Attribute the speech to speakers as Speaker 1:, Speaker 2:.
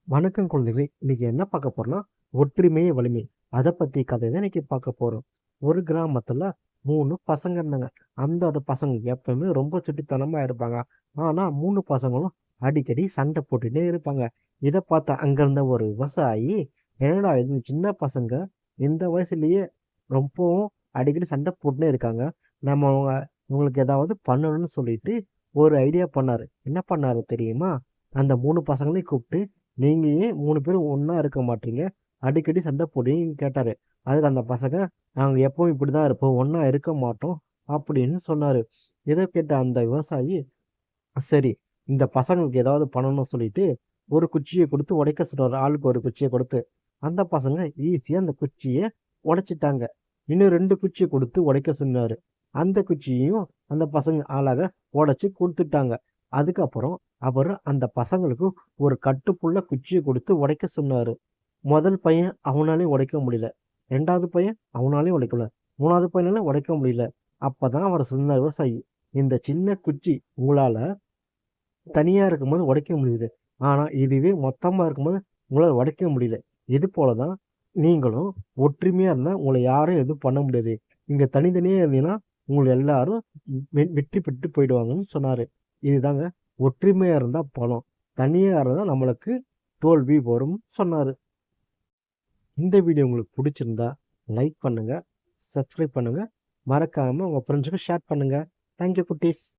Speaker 1: வணக்கம் குழந்தைகளே! இன்னைக்கு என்ன பார்க்க போறோம்னா, ஒற்றுமையே வலிமை. அத பத்தி கதை தான் இன்னைக்கு பார்க்க போறோம். ஒரு கிராமத்துல 3 பசங்க இருந்தாங்க. அந்த பசங்க எப்பவுமே ரொம்ப சுட்டித்தனமா இருப்பாங்க. ஆனா 3 பசங்களும் அடிக்கடி சண்டை போட்டுட்டே இருப்பாங்க. இத பார்த்த அங்க இருந்த ஒரு விவசாயி, "என்னடா இது சின்ன பசங்க இந்த வயசுலயே ரொம்பவும் அடிக்கடி சண்டை போட்டுன்னே இருக்காங்க. நம்ம இவங்களுக்கு ஏதாவது பண்ணணும்னு" சொல்லிட்டு ஒரு ஐடியா பண்ணாரு. என்ன பண்ணாரு தெரியுமா? அந்த 3 பசங்களையும் கூப்பிட்டு, நீங்க ஏன் 3 பேரும் ஒண்ணா இருக்க மாட்றீங்க? அடிக்கடி சண்டை போடுறீங்கன்னு கேட்டாரு. அதுக்கு அந்த பசங்க, நாங்க எப்பவும் இப்படிதான் இருப்போம். ஒண்ணா இருக்க மாட்டோம் அப்படின்னு சொன்னாரு. இத கேட்ட அந்த விவசாயி, சரி இந்த பசங்களுக்கு ஏதாவது பண்ணணும்னு சொல்லிட்டு, ஒரு குச்சிய குடுத்து உடைக்க சொன்னாரு. ஆளுக்கு ஒரு குச்சிய குடுத்து. அந்த பசங்க ஈஸியா அந்த குச்சிய உடைச்சுட்டாங்க. இன்னும் 2 குச்சிய குடுத்து உடைக்க சொன்னாரு. அந்த குச்சியையும் அந்த பசங்க அழகா உடைச்சு குடுத்துட்டாங்க. அதுக்கப்புறம் அவரு அந்த பசங்களுக்கு ஒரு கட்டுப்புள்ள குச்சிய குடுத்து உடைக்க சொன்னாரு. முதல் பையன் அவனாலயும் உடைக்க முடியல. 2வது பையன் அவனாலயும் உடைக்கல. 3வது பையனால உடைக்க முடியல. அப்பதான் அவரு சொன்னாரு விவசாயி, இந்த சின்ன குச்சி உங்களால தனியா இருக்கும்போது உடைக்க முடியுது. ஆனா இதுவே மொத்தமா இருக்கும்போது உங்களால உடைக்க முடியல. இது போல தான் நீங்களும் ஒற்றுமையா இருந்தா உங்கள யாரும் எதுவும் பண்ண முடியாது. நீங்க தனித்தனியா இருந்தீங்கன்னா, உங்கள எல்லாரும் வெற்றி பெற்று போயிடுவாங்கன்னு சொன்னாரு. இதுதாங்க ஒற்றுமையா இருந்தா பலம். தனியா இருந்தா நம்மளுக்கு தோல்வி வரும்னு சொன்னாரு. இந்த வீடியோ உங்களுக்கு புடிச்சிருந்தா லைக் பண்ணுங்க, சப்ஸ்கிரைப் பண்ணுங்க. மறக்காம உங்க ஃப்ரெண்ட்ஸ்க்கு ஷேர் பண்ணுங்க. தேங்க் யூ குட்டீஸ்.